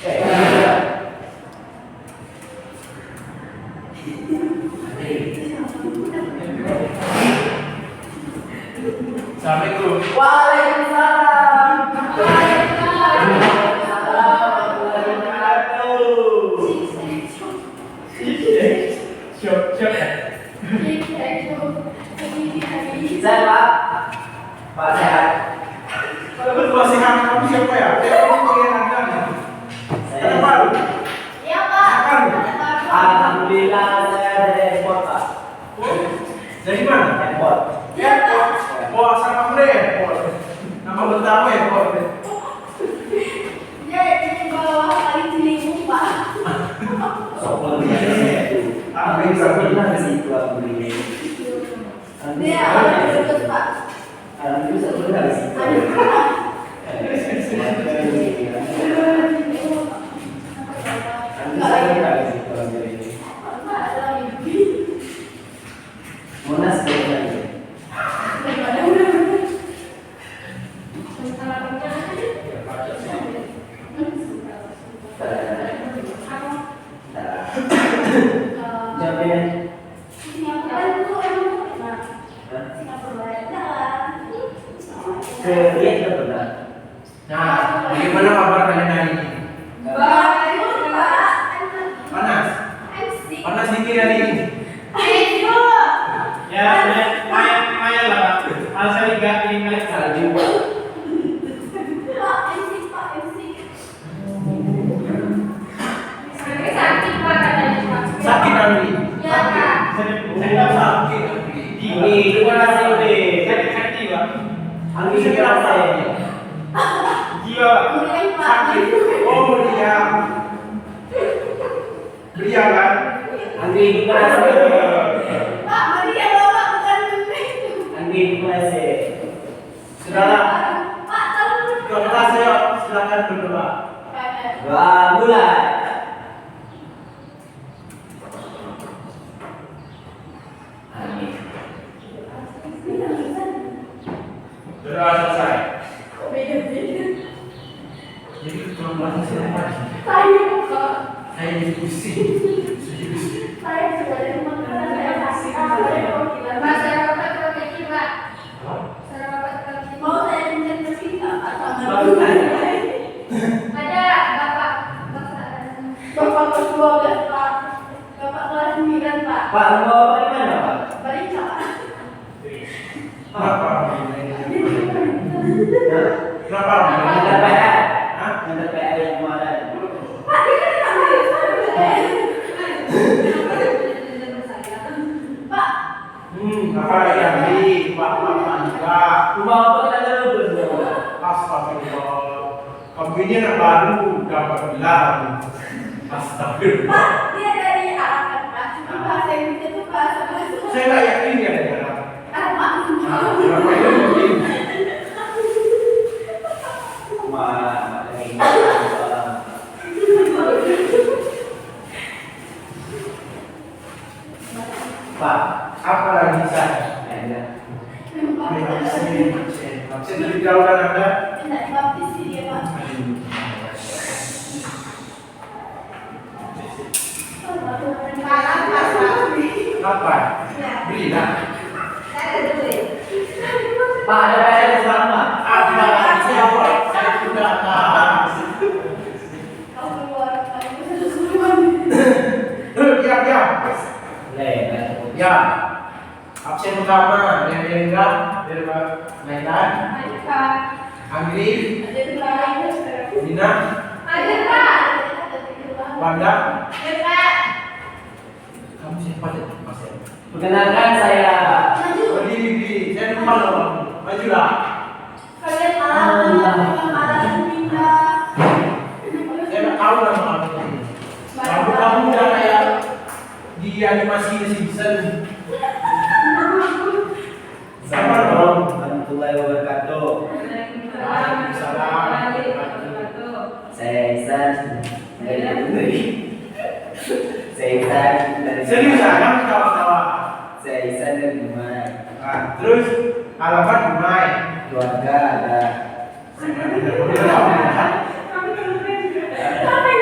Assalamualaikum. Waalaikumsalam. Siap. Sehat, Pak? Pak sehat. Kalau berdua sehat, kamu siapa ya? Kamu yang ada. Ada baru. Iya, Pak. Alhamdulillah saya dari airport, Pak. Dari mana? Airport. Iya, Pak. Oh, sama Bre. Nama pertama ya, Pak. Dia di bawah kali Ciliwung, Pak. Sopel apa yang pernah ke situ aku beli. Dia ada terus, Pak. Alhamdulillah pernah ke situ. Monas lagi. Lihat juga benar. Nah, bagaimana kabar kalian hari ini? Bagus, Pak. Panas? Panas dikit hari ini? Ya, Maya lah. Asal enggak ingat salju. Pak, MC. Sakit, Pak, katanya, Pak. Sakit hari ini? Ya, Pak. Saya sakit hari ini. Ini terima kasih udah. Sakit jiwa. Anggi terima kasih. Jiwa. Kemudian, Pak. Sakit. Oh, meriah. Meriah kan? Anggi terima kasih. Pak, mari ya, Bapak, bukan Anggi terima kasih. Saudara, Pak, tahu. Kepada saya silakan berdoa. doa mulai. Amin. Doa selesai. Beda-beda. Jadi kalau mati siapa? Saya, Pak. Saya jadi pusing. Saya juga dari makanan saya sakit. Pak, saya dapat kaki, Pak. Saya dapat kaki. Mau saya pinjam ke sini, Pak? Ada Bapak. Bapak kelas 12, Pak. Bapak kelas 9, Pak. Pak, mau apa gimana, Pak? Barista, Pak. Kenapa? Kenapa? Ada PR. Hah? Ada PR yang kemarin. Pak, ini kan namanya saya. Pak, Apa yang di Pak juga? Rumah apa kita dulu berdua? Astagfirullah. Kamu ini anak baru dapat gelar. Astagfirullah. Pak, dia dari Arab, Pak. Cuma bahasa Indonesia itu bahasa. Saya nggak yakin dia ada gelar. Arab. Kenapa itu mungkin? Pak, apa lagi saya? Absen lebih jauh kan Anda? Tidak dibaptis sih dia, Pak. Malam, Pak. Apa? Ya. Beri lah. Saya ada duit. Pak, ada PR yang sama. Apa siapa? Saya sudah tahu. Kau keluar, Pak. Itu sudah suruhan. Diam. Ya. Absen utama yang Hendra dari Mainan, Ada, Pak. Andri, Ada dua lain. Dina, Ada, Pak. Wanda. Ada, Pak. Kamu siapa sih? Mas ya? Perkenalkan saya. Maju. Berdiri, saya depan loh. Majulah. Kalian malam pindah. Saya nggak tahu nama kamu. Kamu udah kayak di animasi Simpson. Sama dong. Warahmatullahi wabarakatuh. Waalaikumsalam. Saya Ihsan dari Saya Ihsan dari Serius ya, kamu ketawa-ketawa. Saya Ihsan dari Dumai. Nah, terus alamat Dumai. Keluarga ada. Saya nggak bener-bener tahu ya. Tapi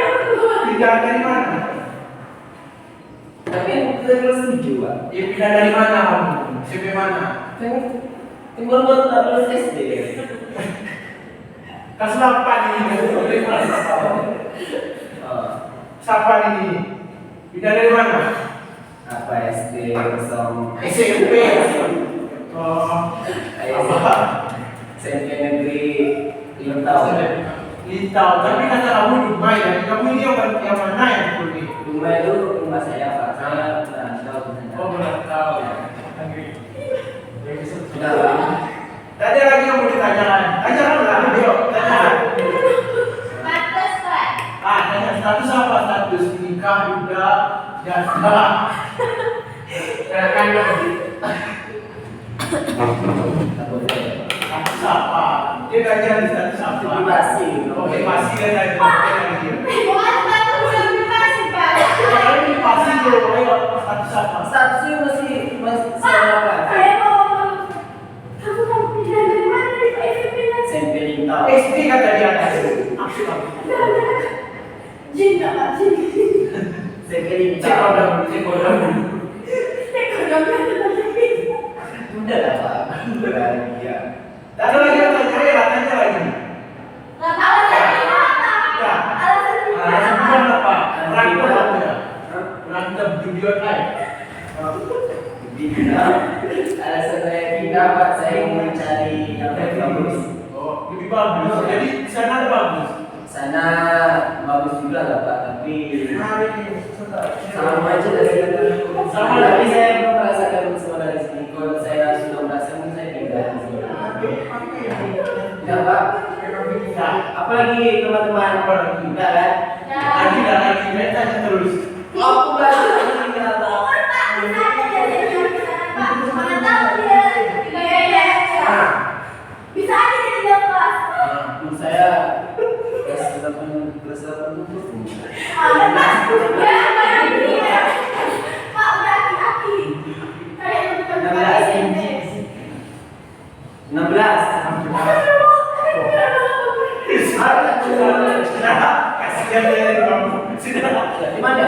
pindah dari mana? Tapi bukan kelas 7, Pak. Ya pindah dari mana kamu? SMP mana? Tinggal buat tak lulus SD. Kelas 8 ini. Siapa ini? Pindah dari mana? Apa SD kosong? SMP. Oh, apa? SMP negeri Lintau. Lintau. Tapi kata kamu Dumai ya. Kamu ini yang mana yang kulit? Dumai itu rumah saya, Pak. Saya merantau ke sana. Oh, merantau. Sudah, Pak. Tadi lagi yang mau ditanyakan. Tanyakan lah, ayo. Tanyakan. Pantes, Pak. Tanya status apa? Status nikah, duda, janda. Kan Tak boleh. status apa? Dia tanya di status apa? Privasi. Oke, pasti dia tanya. Dia Bukan sepatu udah privasi, Pak. Kalau ini pasti dulu, ayo status apa? Statusnya masih saya apa? Saya mau kamu mau pindah dari mana dari Pak SMP kan? SMP Lintau. SD kata dia atas. Maksud apa? Jin nggak Pak? Jin. SMP Cek Lintau. kodam, cek kodam. Saya nggak tapi. Udah lah, Pak. Bahagia. Tadi lagi yang tanya, ya tanya lagi. Nggak tahu alasannya apa. Ya. Alasannya Alasan apa? bukan apa? Berantem Tidak. apa ya? Berantem judi online. Pindah. Alasan saya pindah, Pak. Saya mau mencari yang lebih bagus. Oh, lebih bagus. Jadi di sana ada bagus. Sana bagus juga lah, Pak. Tapi Nah, ini sama aja dari sini. Sama Tapi lagi. saya belum merasakan semua dari sini. Kalau saya sudah merasakan, saya pindah di sini. Ya, Pak. Nah, Apalagi teman-teman juga kan? Ya. lagi dan lagi, saya tanya terus. Aku belajar dari kenapa? Bukan, Pak. Bisa aja jadi orang sana, Pak. Mana tahu dia gaya-gaya. Bisa aja dia tinggal kelas. Saya kelas 8 puluh. Ya, kayak gini ya. Pak, udah aki-aki. Kayak bukan Pak SMP. 16. Kasihan dia di kamu. Sudah. Di mana?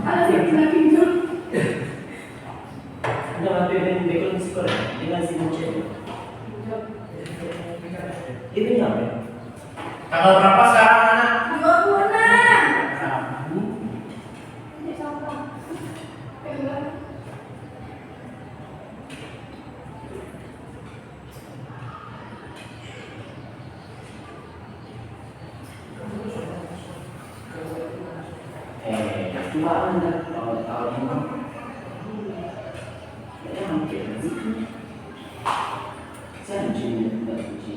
Ada sih bisa pinjam. Ada nanti dengan sekolah dengan si Mucet. Ini apa? Tanggal berapa sekarang anak? 26. Rabu. Ini sampah. Pegang. Cuma anda tahu ini. Ya mungkin sih. Saya jadi tidak suci.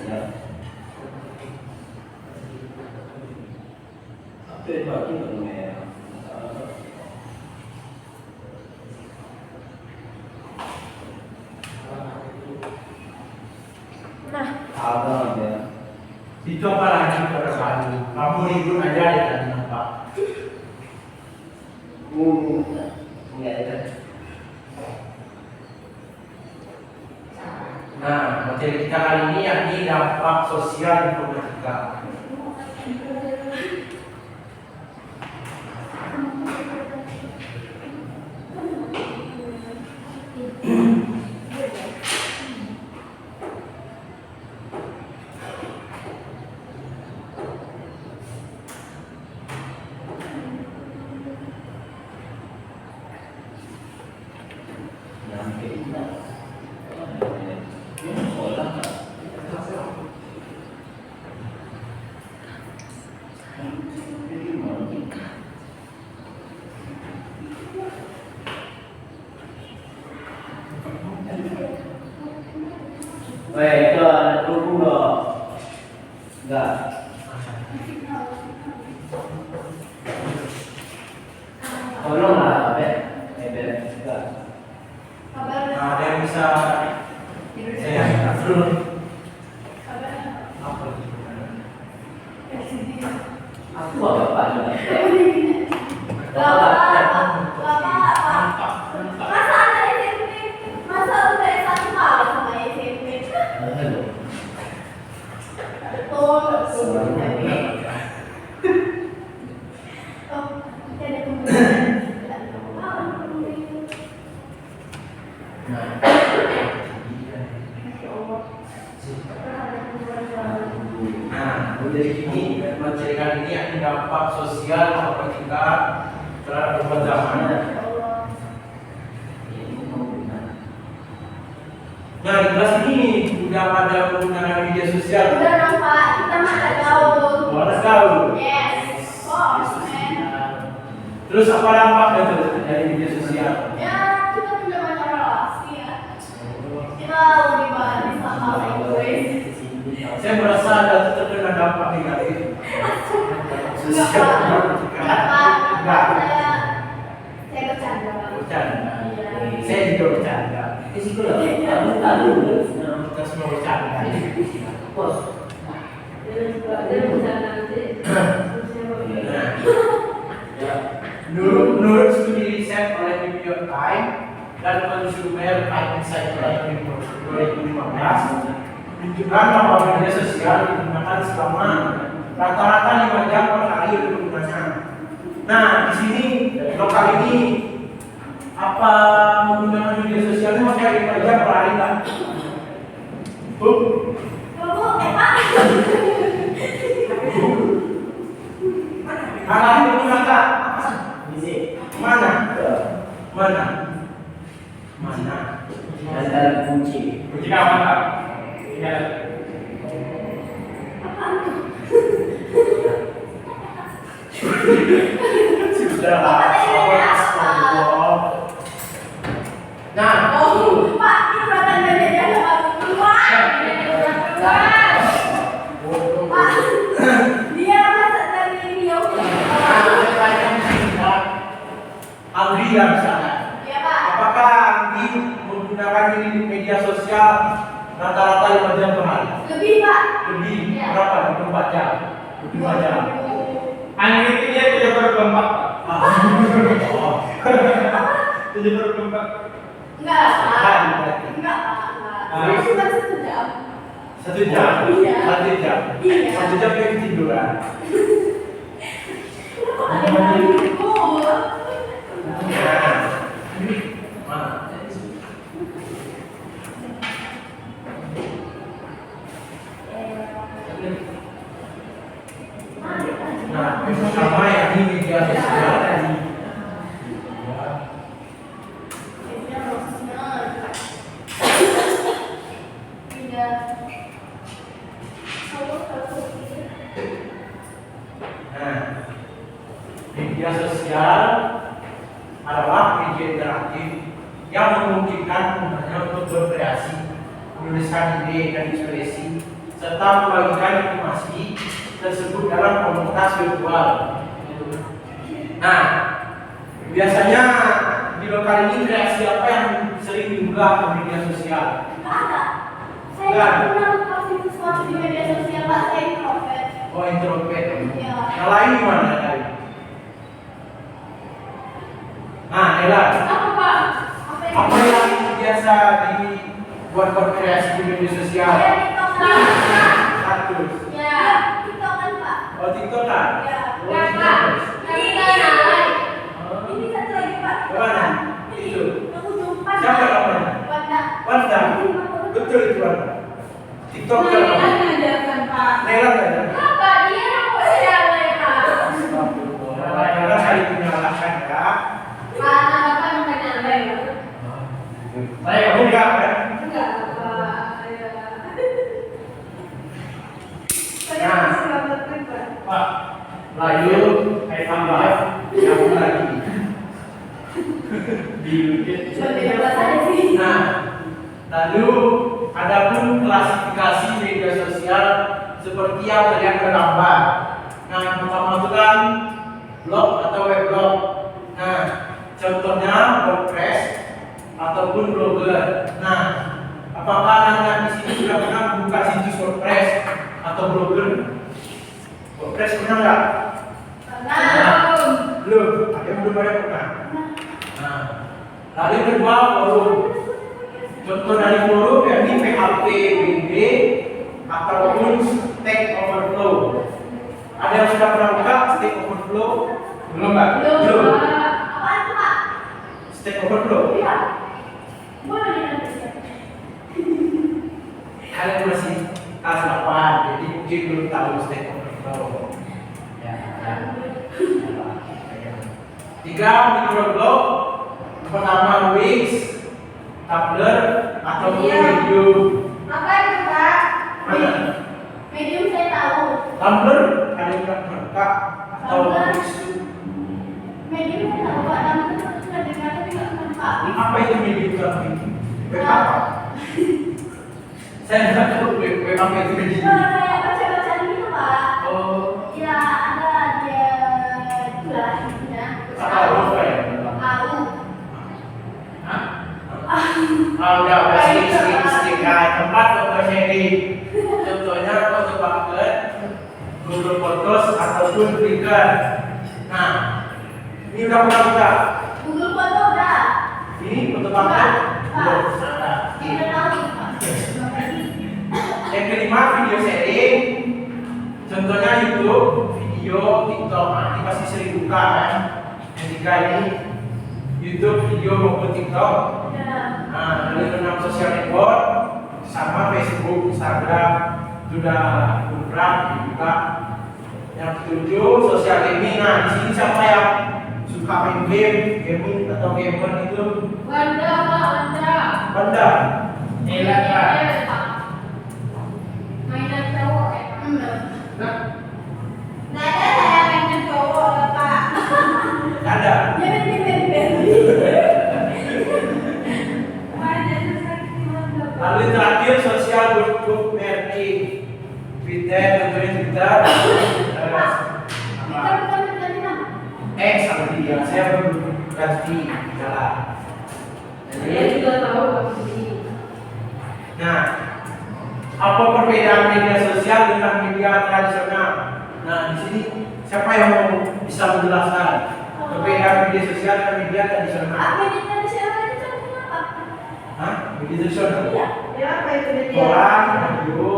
Ya. Apa yang bagi namanya? Nah, Abang ya. Itu apa lagi perasaan? Kamu libur aja ya tadi nampak. Enggak ada. Nah, materi kita kali ini yakni dampak sosial informatika. Baik, itu ada tunggu dong. Enggak. Tolong lah, enggak. kabar. Nah, ada yang bisa saya dulu. Kabar. Apa? Aku apa juga. Masa ada SMP? Masa udah S1 kalah sama SMP? Nah, dari ini mencirikan ini akan dampak sosial atau tingkat terhadap berbagai zaman. Nah, di kelas ini udah pada menggunakan media sosial. Udah dong Pak, kita mah ada gaul. Boleh tahu. Yes. Oh, man. Terus apa dampaknya tuh dari media sosial? Ya, kita punya banyak relasi ya. Kita lebih banyak sama Inggris. Saya merasa ada terkena dampak negatif. Enggak Pak. Enggak Pak. Enggak. Saya bercanda Pak. Bercanda. Iya. Saya juga bercanda. Itu lah. Kamu Kita semua bercanda. bos. Dia bercanda nanti. Nah, menurut studi riset oleh New York Times dan Consumer Insight tahun 2015 menunjukkan bahwa media sosial digunakan selama rata-rata 5 jam per hari untuk penggunaan. Nah, di sini lokal ini apa menggunakan media sosial itu masih 5 jam per hari kan? Bu? Pak. Hari menggunakan Bisa. mana? Mana? Mana? Antara kunci. Kunci kawan Pak. Ya. Sudah Nah, Oh, Pak, itu rata media sama keluar. Keluar. Pak, dia masa dari video. Aldi yang misalnya, Iya Pak. apakah Aldi menggunakan ini media sosial rata-rata 5 jam per hari? Lebih Pak. Lebih Iya. berapa? 24 jam. 25 jam. Anggitnya 7/24 Pak. Oh. 7/24. Enggak Pak. Enggak. Enggak Pak. Ah. Saya cuma 1 jam. 1 jam. Iya. 1 jam. Iya. 1 jam kayak tiduran. Kok ada yang libur? Nah. Mana? Nah, sama yang ini media sosial tadi. Nah, media sosial adalah media interaktif yang memungkinkan penggunanya untuk berkreasi, menuliskan ide dan ekspresi, serta membagikan informasi tersebut dalam komunitas virtual. Nah, biasanya di lokal ini kreasi apa yang sering diunggah ke media sosial? Ada. Saya pernah kasih sesuatu di media sosial Pak, saya introvert. Oh, introvert. Iya. Yang lain gimana tadi? Nah, Nela, Apa Pak? apa yang biasa dibuat kreasi di media sosial? Saya TikTokan. Status. Ya, TikTokan Pak. Oh, TikTok kan? Ya. Oh, Enggak TikTok. Pak. Ini kan. Oh. Ini satu lagi Pak. Kemana? Ini. Itu. Aku jumpa. Siapa namanya? Wanda. Wanda. Betul itu Wanda. TikTok kan? ngajarkan Pak. Nela kan? Apa dia aku siapa Pak? Nela kali menyalahkan ya. Pak, apa makanya Anda ya? Saya kamu enggak kan? Enggak Pak. Ya. Nah. Pak. Lalu saya tambah yang lagi. Cuma beda bahasa aja sih. Nah, lalu adapun klasifikasi media sosial seperti yang terlihat bergambar. Nah, yang pertama itu kan blog atau weblog. Nah, contohnya WordPress ataupun Blogger. Nah, apakah anak-anak di sini sudah pernah membuka situs WordPress atau Blogger? WordPress pernah nggak? Belum. Ada yang belum ada pernah. Nah, lalu yang kedua forum. Contoh dari forum yakni PHP, BB, ataupun Stack Overflow. Ada yang sudah pernah buka Stack Overflow? Belum Pak. Belum. Apaan tuh Pak? Stack Overflow. Iya. Boleh mungkin belum tahu Stack Overflow. Ya. Tiga microblog, pertama Wix, Tumblr, atau Medium. Apa itu Pak? Mana? Medium saya tahu. Tumblr ada yang mereka atau Tumblr. Wix. Medium saya tahu Pak. Namun itu sudah dengar tapi nggak nampak. Apa itu Medium tapi? Web apa? Saya nggak tahu web apa itu Medium. Kayak baca-bacaan gitu Pak. Oh, Ya ada dia itulah intinya. apa ya? Tahu. Hah? Udah stick tempat foto sharing. Contohnya foto bucket, Google Photos ataupun Flickr. Nah, ini udah pernah kita. Google Foto udah. Ini foto bucket. Belum ada. Kita tahu Pak. Yang kelima video sharing. Contohnya YouTube, video, TikTok. Nah, ini pasti sering buka kan. Yang tiga ini YouTube, video maupun TikTok. Ya. Nah, dari 6 sosial network sama Facebook, Instagram, sudah beberapa juga. Yang ketujuh sosial gaming. Nah, di sini siapa yang suka main gaming atau gamer itu? Wanda Pak, Wanda. Benda. Iya, Pak. Mainan cowok ya Pak. Nah, Nggak ada saya mainan cowok ya Pak. ada. Ya ben. Lalu terakhir sosial grup marketing. Twitter, tentunya Twitter. X sama dia, saya belum ganti jalan. Saya juga tahu maksudnya. Nah, apa perbedaan media sosial dengan media tradisional? Nah, di sini siapa yang mau bisa menjelaskan perbedaan media sosial dan media tradisional? Hah? Media tradisional? Ya apa itu media? Koran, radio.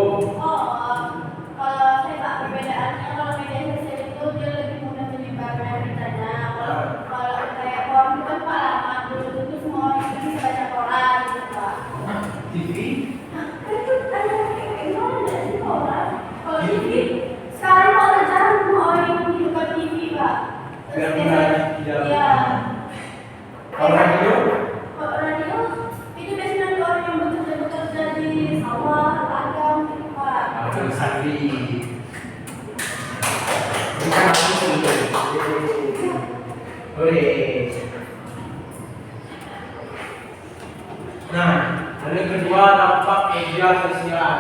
Kalau saya Pak perbedaannya kalau media sosial itu dia lebih mudah menyebarkan beritanya. Kalau kayak koran itu kan Pak lama dulu itu semua orang itu bisa baca koran gitu Pak. TV. Itu ada gimana nggak sih koran? Kalau TV sekarang kalau jarang semua orang yang menghidupkan TV Pak. Biar mudah tidak. Iya. Kalau radio? Kalau radio itu biasanya ada orang yang bekerja di sawah, ladang gitu Pak. Kalau Sandi. Bukan aku. Nah, lalu yang kedua dampak media sosial.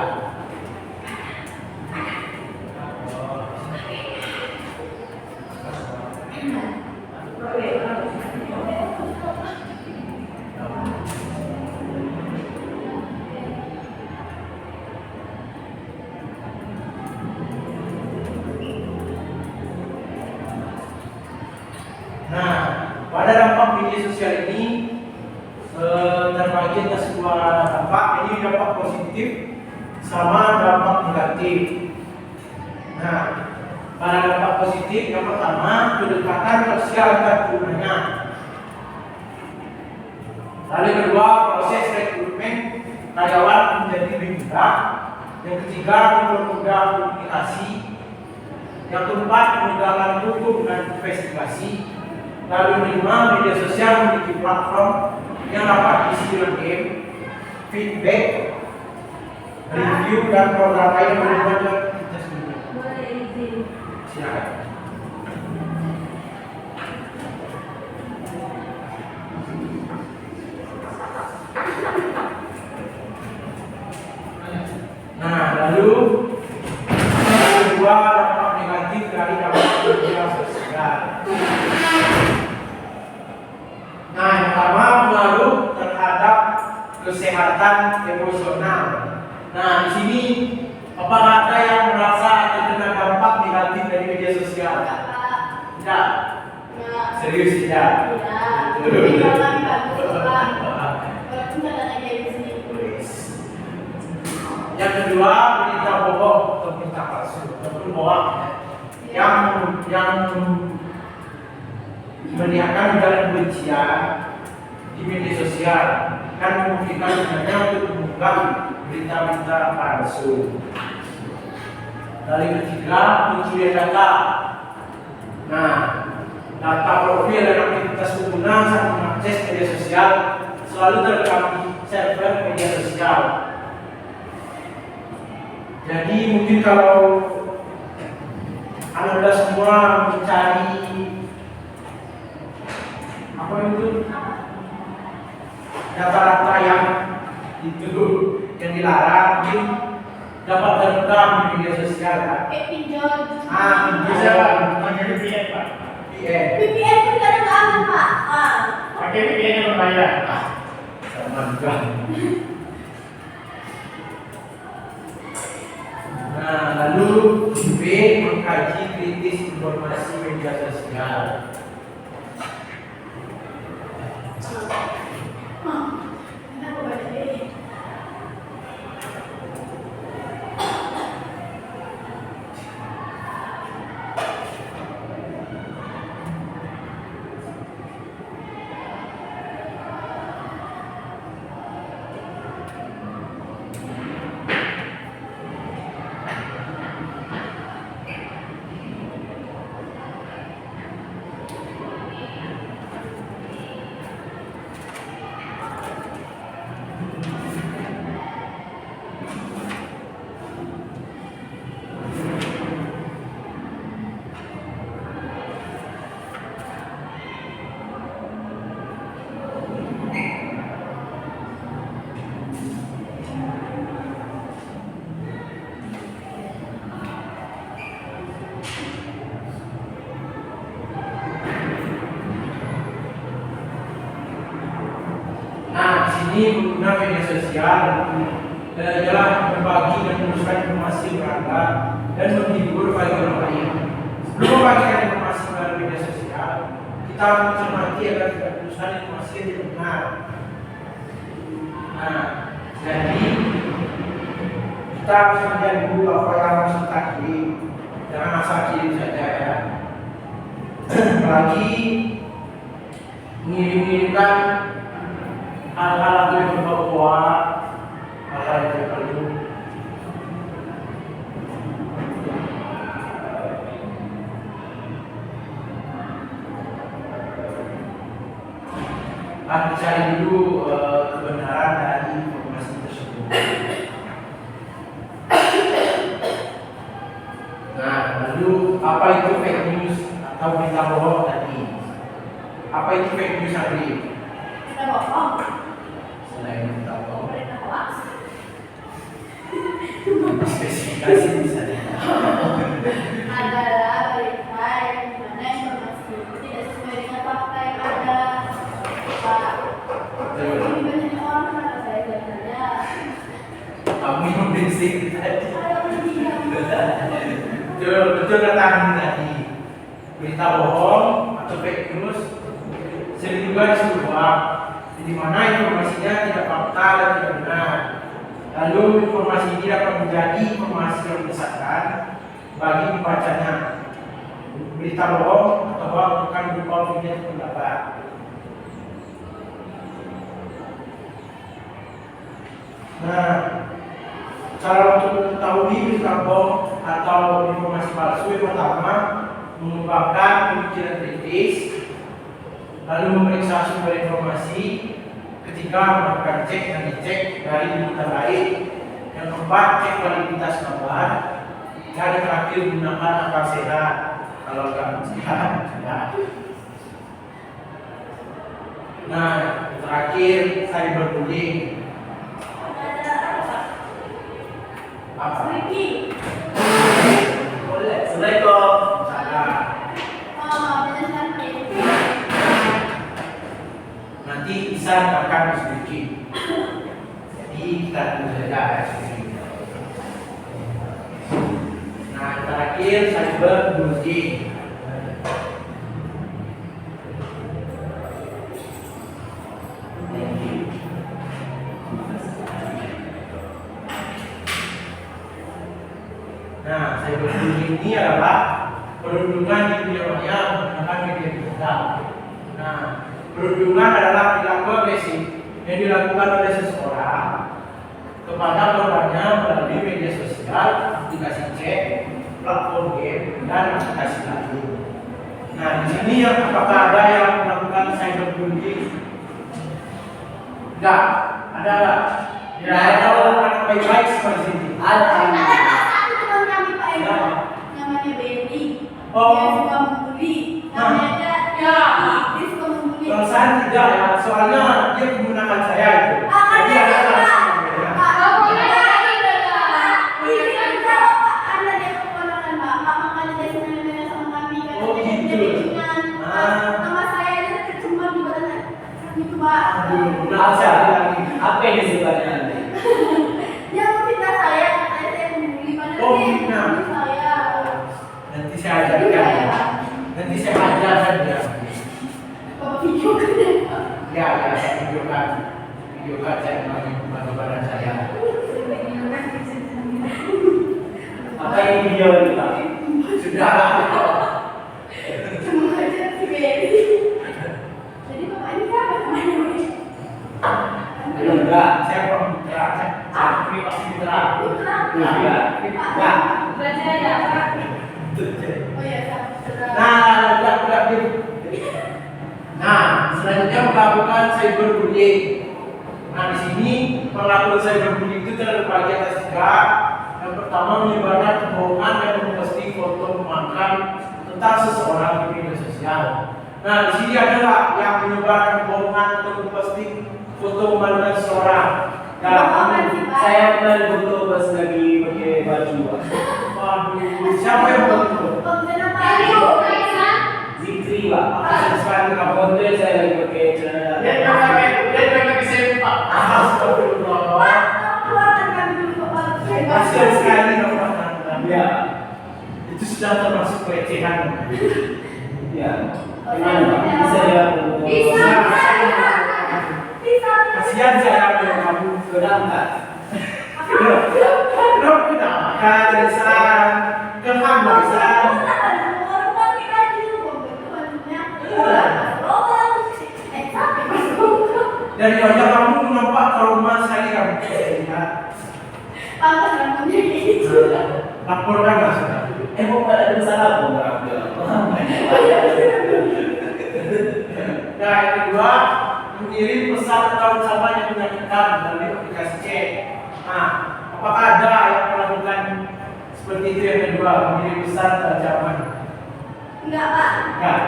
Nah, pada dampak media sosial ini terbagi atas dua dampak. Ini dampak positif sama dampak negatif. Nah, pada dampak positif yang pertama kedekatan sosial antar penggunanya. Lalu yang kedua proses rekrutmen karyawan menjadi lebih mudah. Yang ketiga mempermudah komunikasi. Yang keempat penegakan hukum dan investigasi. Lalu kelima media sosial memiliki platform yang dapat diisi dengan game, feedback, review dan program lain yang berhubungan dengan kita sendiri. Boleh izin. Silakan. Nah, lalu yang kedua dampak negatif dari dampak media sosial. Nah, yang pertama pengaruh terhadap kesehatan emosional. Nah, di sini apakah ada yang merasa terkena dampak negatif dari media sosial? Tidak. Ya. Serius tidak? Ya. Ini kalau bagus Pak. Walaupun katanya kayak di sini. Yang kedua berita bohong atau berita palsu ataupun hoax yang menyiarkan ujaran kebencian di media sosial dan memungkinkan sebenarnya untuk membuka berita-berita palsu. Dari ketiga, pencurian data. Nah, data profil dan aktivitas pengguna saat mengakses media sosial selalu terekam di server media sosial. Jadi mungkin kalau Anda semua mencari apa itu data-data yang dilarang, mungkin dapat terekam di media sosial kan? Kayak pinjol. Bisa Pak, pakai VPN Pak. VPN. VPN pun kadang nggak aman Pak. Pakai VPN yang berbayar. Sama juga. Nah, lalu B, mengkaji kritis informasi media sosial. Kenapa banyak ini? Nah, di sini pengguna media sosial adalah berbagi dan meneruskan informasi beranda dan menghibur bagi orang lain. Sebelum membagikan informasi melalui media sosial, kita harus mencermati agar tidak meneruskan informasi yang tidak benar. Nah, jadi kita harus melihat dulu apa yang harus kita kirim, jangan asal kirim saja ya. Apalagi mengirim-ngirimkan hal-hal yang berbau-bau, hal-hal yang tidak perlu. Harus dicari dulu kebenaran dari informasi tersebut. Nah, lalu apa itu fake news atau berita bohong tadi? Apa itu fake news tadi? Kita bohong. Selain berita bohong, Berita hoax. spesifikasi bisa deh. Adalah berita yang dimana informasi itu tidak sesuai dengan fakta yang ada. Pak, ini banyak orang kata saya katanya. Kamu minum bensin tadi. Ada diam. Betul kata Anda tadi. Berita bohong atau fake news sering juga disebut hoax, di mana informasinya tidak fakta dan tidak benar. Lalu informasi ini dapat menjadi informasi yang menyesatkan bagi pembacanya. Berita bohong atau hoax bukan berupa opini atau pendapat. Nah, cara untuk mengetahui berita bohong atau informasi palsu yang pertama, mengembangkan pemikiran kritis, lalu memeriksa sumber informasi, ketiga melakukan cek dan dicek dari berita lain, yang keempat cek validitas kabar, dan yang terakhir gunakan akal sehat. Kalau nggak sehat, tidak. Nah, yang terakhir cyberbullying. Apa? Ricky. Boleh. Assalamualaikum. Salah. Berdasarkan Ricky. Nanti bisa akan sedikit. Jadi kita tunggu saja ya sedikit. Nah, yang terakhir cyberbullying. Nah, cyberbullying ini adalah perundungan di dunia maya menggunakan media digital. Nah, perundungan adalah perilaku agresif yang dilakukan oleh seseorang kepada korbannya melalui media sosial, aplikasi chat, platform game dan aplikasi lain. Nah, di sini apakah ada yang melakukan cyberbullying? Enggak, ada nggak? Ya, ada orang baik-baik seperti ini. Ada satu teman kami Pak Eko, namanya Benny. Oh. Dia suka membuli. Namanya ya, dia suka membuli. Kalau saya tidak ya, soalnya dia menggunakan saya itu. Jadi ada alasan yang berbeda. Oh, gitu. Aduh, udah saya lagi. Apa yang disebutnya nanti? Oh, fitnah. Nanti saya ajarkan. Nanti saya ajarkan dia. Ya, saya videokan. Videokan saya bagi badan saya. Apa yang video ini Pak? Sudah. Enggak. Saya pemitra. Saya pemitra. Nah, selanjutnya melakukan cyberbullying. Nah, di sini melakukan cyberbullying itu terbagi atas tiga. Yang pertama, menyebarkan kebohongan dan memposting foto memakan tentang seseorang di media sosial. Nah, di sini adalah yang menyebarkan kebohongan atau memposting foto memalukan seseorang. Saya pernah foto pas lagi pakai baju Pak. Waduh, siapa yang foto? Zikri Pak. Aku sekali kamu. Foto saya lagi pakai celana. Dia lagi sempak. Astagfirullah. Kasihan sekali kamu. Ya. Itu sudah termasuk pelecehan. Ya. Gimana Pak? Bisa ya foto. Kasihan saya dengan kamu. Sudah enggak? Kenapa tidak makan, Desan? Kehambasan. Dari wajah kamu nampak trauma sekali kamu. Laporkan lah sudah. Kok ada masalah apa enggak? Nah, yang kedua, mengirim pesan atau ucapan yang menyakitkan melalui aplikasi chat. Nah, apakah ada yang melakukan seperti itu yang kedua, mengirim pesan atau ucapan? Enggak, Pak. Enggak.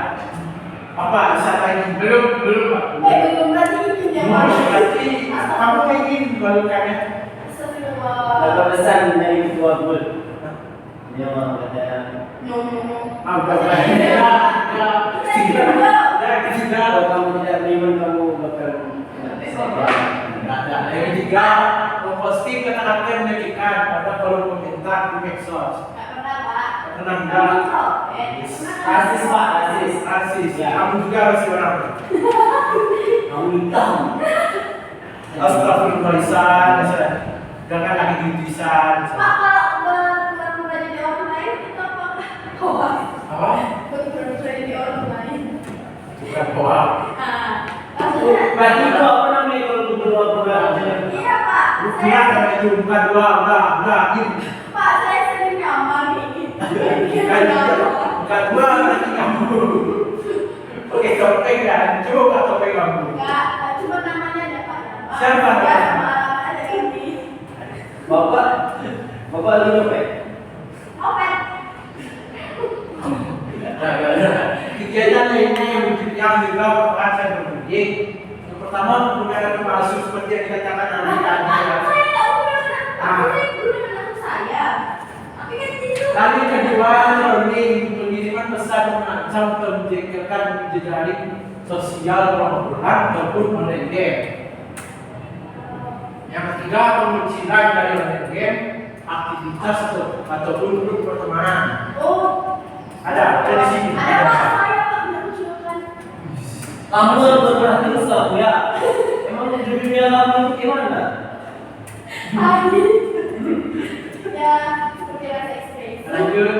Apa bisa lagi? Belum, Pak. Belum berarti ini ya, Pak. Berarti kamu ingin melakukannya? Astagfirullah. Ada pesan dari ketua Gul. Dia mau katanya Ah, udah. Ketiga. kalau kamu tidak terima kamu bakal Ada. Yang ketiga, memposting kata-kata yang menyakitkan pada kolom komentar di medsos. Enggak pernah, Pak. Pernah enggak? Rasis Pak, rasis. Rasis. Ya. Kamu juga rasis orang. Kamu hitam. Astagfirullahaladzim. Jangan lagi gitu-gitusan. Pak, kalau pura-pura jadi orang lain itu apakah hoax? Apa? Pura-pura jadi orang lain. Bukan hoax. Nah, maksudnya. Berarti itu apa namanya kalau berdua program? Iya, Pak. Rupiah karena itu bukan dua, udah, gini. Pak, saya sering nyaman ini. Bukan dua, nanti kamu. Oke, topeng kan? Coba topeng kamu. Enggak, cuma namanya ada Pak. Siapa? Ya, Pak. Ada ini. Bapak lagi nyopet. Opet. Kegiatan lainnya yang juga merupakan cyberbullying. Yang pertama, menggunakan palsu seperti yang dikatakan Anda tadi. Saya tahu gunakan saya. Tapi kan itu. Lalu yang kedua, trolling, pengiriman pesan mengancam atau menjengkelkan jejaring sosial perkumpulan ataupun online game. Yang ketiga, pemecilan dari online game, aktivitas ataupun grup pertemanan. Oh. Ada di sini. Ada Pak, saya Pak benar kucilkan. Kamu yang berperhatian sama ya. Emang di dunia kamu itu gimana? Adi. Ya, seperti rasa ekspresi. Lanjut.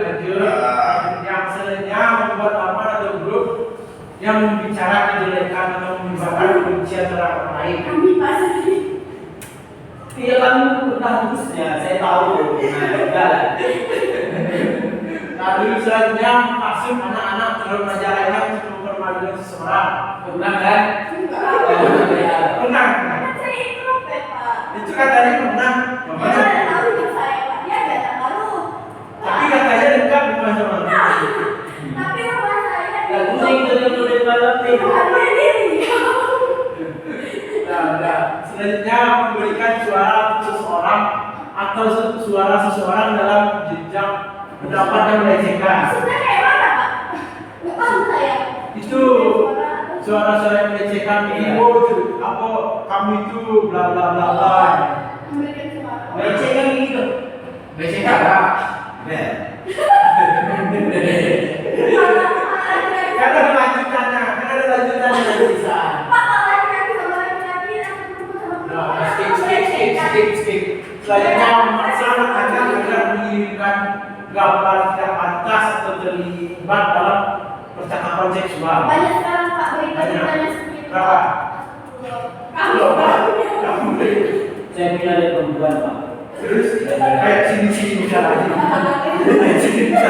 Yang selanjutnya membuat laman atau grup yang membicarakan kejelekan atau menyebarkan kebencian terhadap orang lain. Kami pasti. Iya kamu bagusnya, saya tahu. Nah, enggak lah. Lalu selanjutnya maksud anak-anak dalam pelajarannya untuk mempermalukan seseorang. Pernah kan? Pernah. Kan saya introvert, Pak. Itu kan tadi pernah. Dia Kemana? ada tahu hidup saya, Pak. Dia ada tak malu. Tapi katanya dekat bukan sama. Tapi rumah saya Lah kuning tuh malam nih. ada diri. Nah, selanjutnya memberikan suara untuk seseorang atau suara seseorang dalam jenjang pendapat yang melecehkan. Maksudnya kayak mana, Pak? Nggak paham saya. Itu suara-suara yang melecehkan ini, oh itu apa kamu itu bla bla bla bla. Memberikan suara. Becek kan gitu. Melecehkan lah. Kan ada lanjutannya, kan ada lanjutannya dari bisa. Pak, kalau laki-laki sama laki-laki, aku perempuan sama Nah, perempuan. skip. Selanjutnya memaksa anak-anak agar mengirimkan gambar tidak pantas atau terlibat dalam percakapan seksual. Banyak sekarang, Pak, berita-beritanya seperti itu. Berapa? Kamu Kamu Saya punya ada perempuan Pak. terus kayak sini bisa lagi. Sini bisa.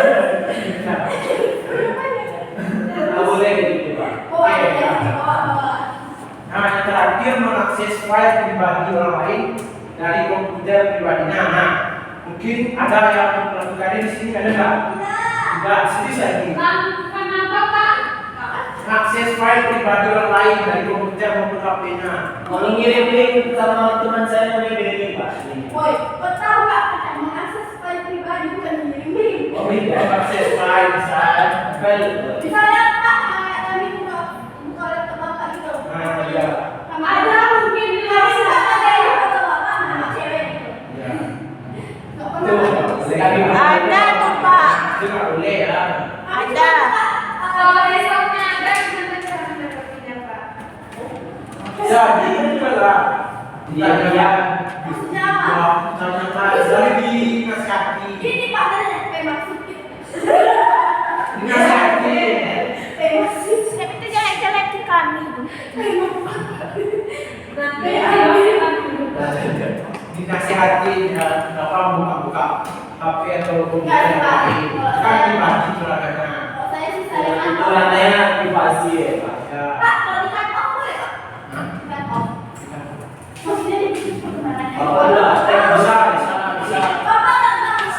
Nggak boleh gitu Pak. Oh, ada ya. Nah, yang terakhir mengakses file pribadi orang lain dari komputer pribadinya. Nah, mungkin ada yang melakukannya di sini, ada nggak? Nggak, serius lagi. Kenapa, Pak? Akses file pribadi orang lain dari komputer maupun HP-nya. Kalau ngirim link sama teman saya namanya Benny Pak. Woi, kau tahu nggak? Mengakses file pribadi bukan mengirim. Oh iya. Akses file misalnya. Misalnya, Pak, kami buka laptop Bapak gitu. Nah, iya. Ada mungkin di luar sana ada yang foto Bapak sama cewek gitu. Ya. Nggak pernah. Ada tuh Pak, Itu nggak boleh ya. ada. Kalau besoknya ada, gimana cara mendapatkannya, Pak? Jadi juga lah. Iya. Maksudnya apa? Tanya dari dinasihati. Ini Pak, dari maksud gitu. Dinasihati. Maksud. Tapi itu jelek-jelek di kami. Dinasihati apa buka HP atau komputer Nggak, yang Pak. lain. Kan pribadi curhatannya. Kalau saya sih saya Itu ngantuk. namanya privasi ya Pak. Ya. Pak, kalau di cut off boleh, Pak? Hah? Cut off. Maksudnya di perkembangannya. Oh, ada. Bisa. Bapak nggak tahu.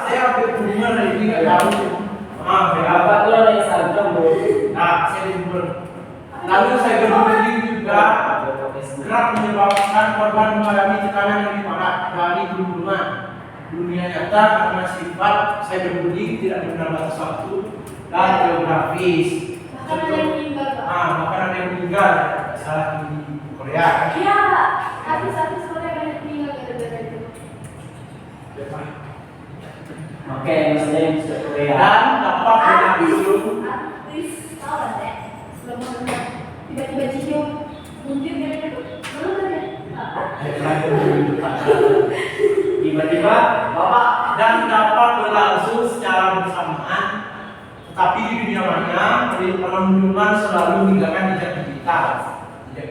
Saya boomer ini nggak tahu. Maaf ya. Bapak tuh ada Instagram bro. Nah, saya boomer. Lalu saya berbullying juga kerap menyebabkan korban mengalami tekanan yang lebih parah dari lingkungan dunia nyata karena sifat cyberbullying tidak dikenal batas waktu dan geografis. Bahkan ada yang meninggal, Pak. Bahkan ada yang meninggal salah di Korea. Iya, Pak. Artis-artis Korea banyak meninggal gara-gara itu. Oke, maksudnya yang sudah Korea. Dan dapat berlangsung Artis tahu nggak deh? Sebelum tiba-tiba cium mundur gitu, belum ada apa? Tiba-tiba Bapak dan dapat berlangsung secara bersamaan, tetapi di dunia maya perlindungan selalu meninggalkan jejak digital.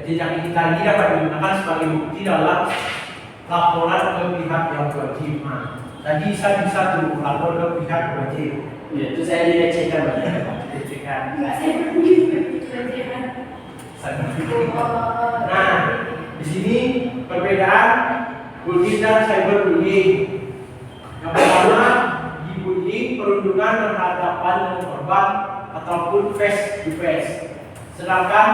Jejak digital ini dapat digunakan sebagai bukti dalam laporan ke pihak yang wajib. Tadi saya bisa tuh lapor ke pihak wajib. ya, itu saya direcehkan Pak. Dilecehkan. Enggak, saya berdiri berjalan. Nah, di sini perbedaan bullying dan cyberbullying. Yang pertama, di bullying perundungan berhadapan dengan korban ataupun face to face. Sedangkan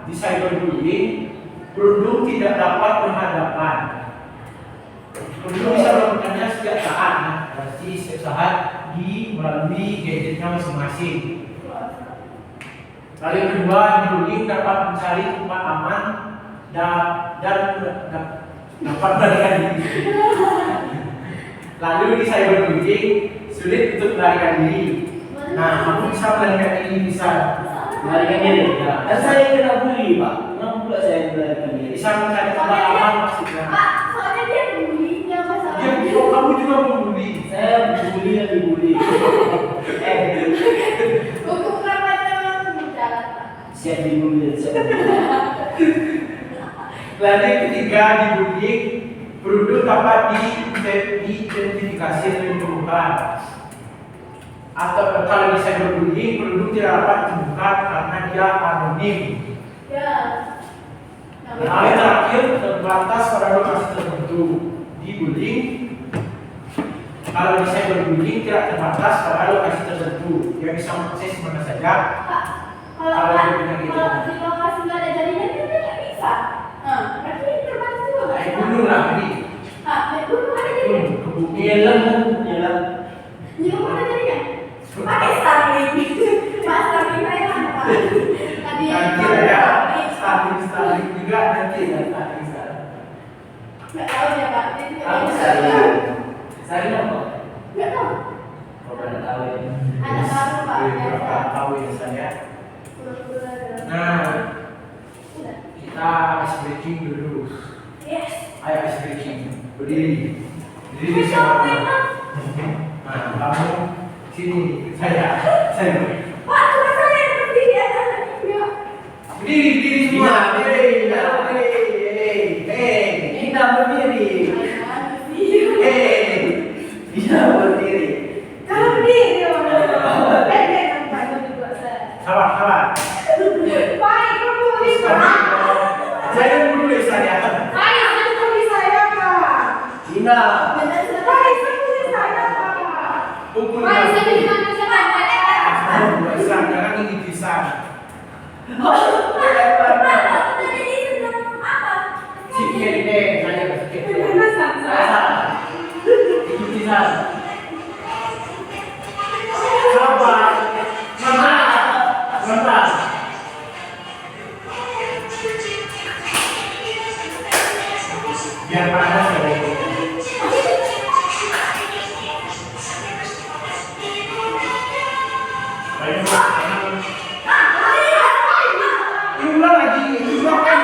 di cyberbullying berundung tidak dapat berhadapan. Berundung bisa melakukannya setiap saat, berarti setiap saat melalui gadgetnya masing-masing. Lalu yang kedua, di bullying dapat mencari tempat aman dan dapat melarikan diri. Lalu di cyberbullying sulit untuk melarikan diri. Nah, kamu bisa melarikan diri bisa. Melarikan diri. Kan saya kena bully Pak. Kenapa pula saya melarikan diri? Bisa mencari tempat aman maksudnya. Pak, soalnya dia bully, dia masalah. Kamu juga membuli. Saya bully dan dibully. Untuk remaja berjalan, Pak. Siap dibully dan siap dibully. Lalu yang ketiga, di bullying berundung dapat diidentifikasi dan ditemukan. Atau kalau di cyberbullying penduduk tidak dapat ditemukan karena dia anonim. Ya. Hal yang terakhir terbatas pada lokasi tertentu. Di bullying, kalau di cyberbullying tidak terbatas pada lokasi tertentu. Dia bisa mengakses mana saja. Kak, Kalau dia punya gitu. kalau di lokasi nggak ada jaringan kan dia nggak bisa. Nah, berarti ini terbatas juga nggak? Naik gunung lah ini. Kak, naik gunung ada jaringan. Ke bukit. Iya, iya. Di rumah ada jaringan. Pakai Starlink. Pak Starlink saya mana Pak? Tadi Nanti ada Starlink juga nanti ada Starlink. nggak tahu ya Pak. Dia juga Aku bisa. Sari apa? Nggak tahu. Kau pernah tahu ya? Anak baru Pak. Berapa tahu ya saya. Pura-pura. Nah, Udah. kita ice breaking dulu. Yes. Ayo ice breaking. Berdiri. Berdiri Bisa sama. Pak. Nah, kamu sini. Saya. Pak, cuma saya yang berdiri aja. Ya. Berdiri semua. Hei. Tidak berdiri. Mana sih? Hei. Tidak berdiri. Kalau berdiri orang. Kan juga saya. Sabar. Pak, itu tulis Pak. Saya dulu saya. Pak, itu tulis saya Pak. Tidak. Benar sudah. Pak, itu tulis saya Pak. Pukul. Pak, saya di mana siapa? Jangan ini bisa. Sikit deh, saya sikit. Itu bisa. Sabar. Sebentar. Biar panas ya. Ulang lagi, ulang lagi.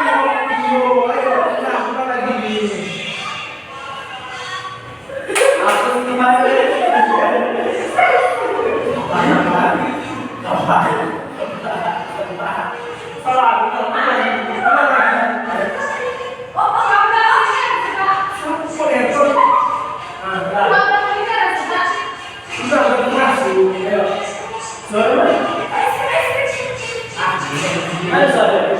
Aku kemarin. Ada saudara.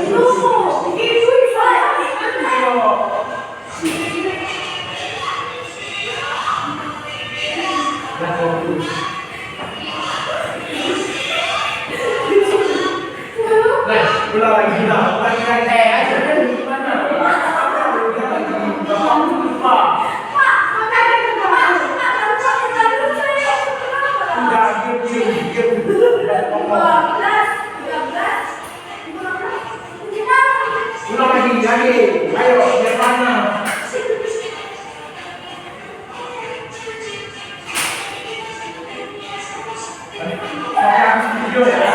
Ulang lagi. Ulang lagi. Ayo, biar panas. Video ya.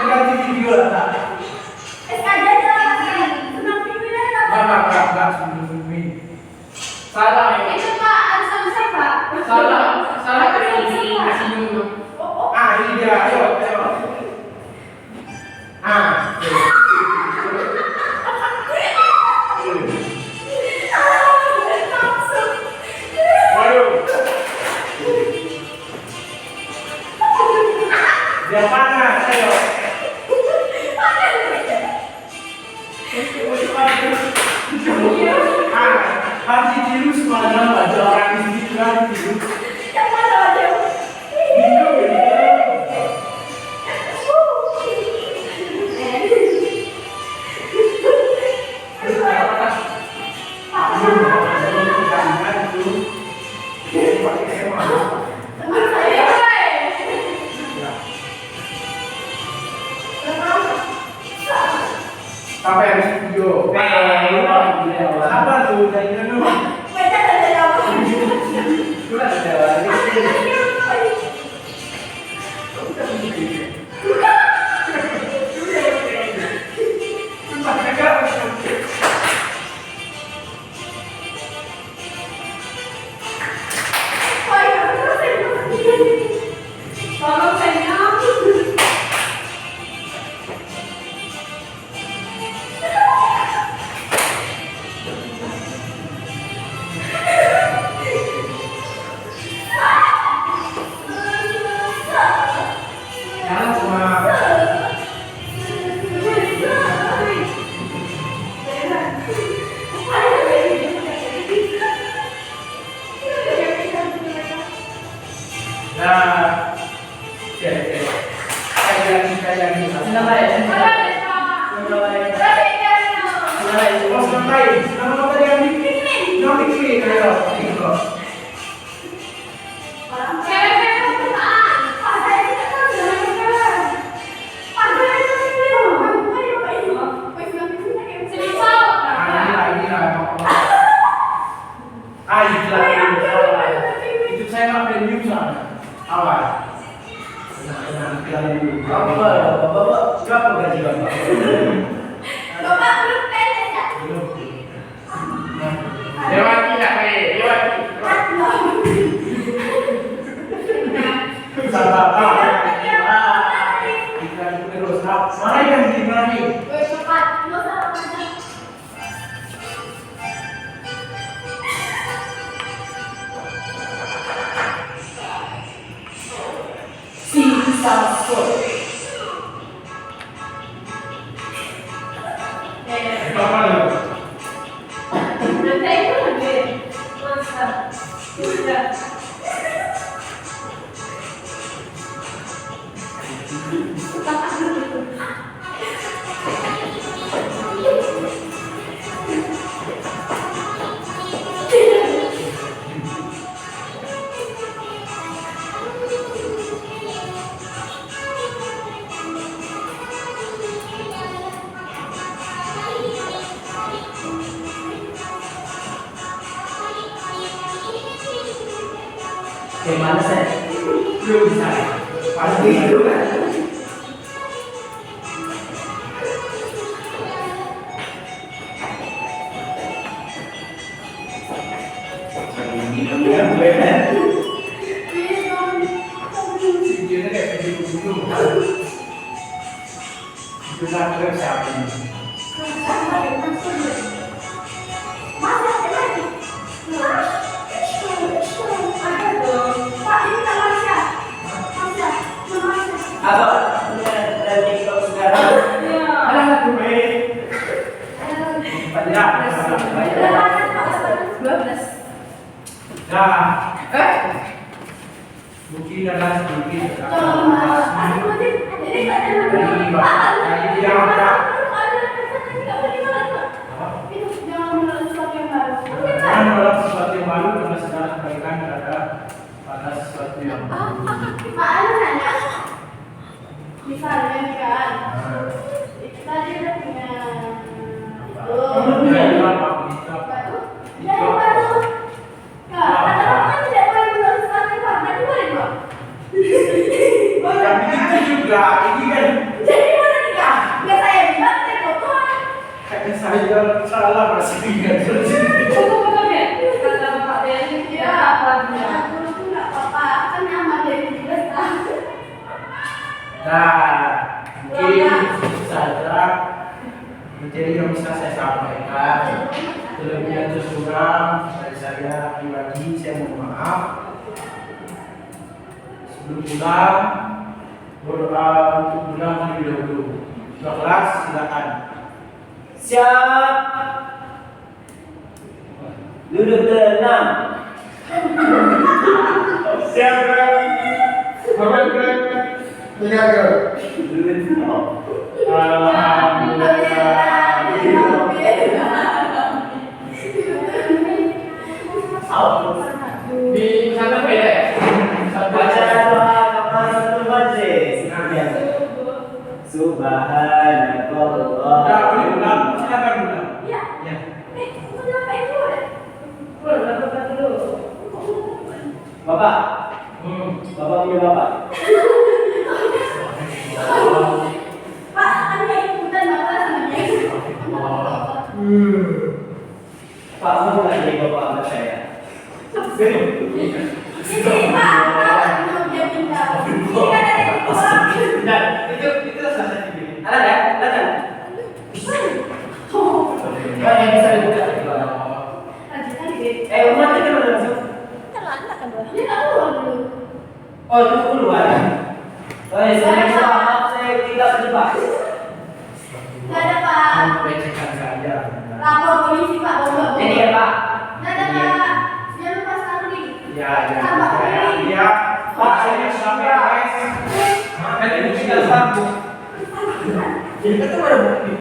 Ganti video lah, tak? Enggak, sebelum ini. Salah. Salah dari kasih dulu. Ini dia, ayo. Waduh. Dia panas, ayo. Pasti tiru semuanya baca orang di sini kan tiru. Sampai habis video. Sabar tuh, jangan dulu. Nah, oke. Kayak gini. Senang ya? Senang ya? Oh, ngapain? Nama tadi yang bikin? Yang bikin kayak gitu. Itu saya nggak premium soalnya. Awal. Bapak, berapa gaji bapak? Lewati lah, lewati. Sabar. Iklan terus. Mana yang dimana? Gimana saya? Belum bisa. Pasti itu kan? Videonya kayak video dulu. Itu saya siapa ini? Apa? Dan TikTok sekarang? Ada tuh banyak. Nah, mungkin ada sedikit. Jangan menolak sesuatu yang baru karena segala kebaikan ada pada sesuatu yang baru. Misalnya nih kan, kita aja udah punya Ya, itu apa? Itu. yang baru. Kak, ada orang kan tidak boleh menurut sesuatu yang baru, tapi boleh dong. Tapi itu juga, ini kan Jadi mana nih kak? Nggak saya bilang saya fotoan. kayak saya salah masih ingat terus. Ya, aku tuh nggak apa-apa, kan aman dari 17 tahun. Nah, mungkin saja materi yang bisa saya sampaikan. Terlebihnya terus kurang dari saya pribadi, saya mohon maaf. Sebelum pulang, berdoa untuk pulang terlebih dahulu. Sudah kelas, silakan. Siap. Duduk tenang. Siap, Greg. Bapak Greg. Menjaga. Duduk tenang. Di sana beda ya? Baca doa kafaratul majlis. Udah, Subhanallah. boleh pulang. Silakan pulang. Iya. Ya. Mau ngapain dulu? Bapak, bapak punya bapak. Pak, anda ikutan bapak sama dia. Pak mau nggak jadi bapak sama saya? Ini Pak, kalau dia pindah. Ini kan ada di orang. Dan itu salah satu video. Ada ya? Ada. Kan yang bisa dibuka di mana? Lanjutkan di Umat kita mana langsung? Dia nggak keluar dulu. Oh, itu keluar. Saya minta maaf, saya tidak terjebak. Nggak ada Pak. Lecehkan saja. Lapor polisi Pak, bawa. Ini ya Pak. Nggak ada Pak. Jangan lupa sekali. Ya. Pak, saya Tadi bukti nggak sambung. Itu ada bukti.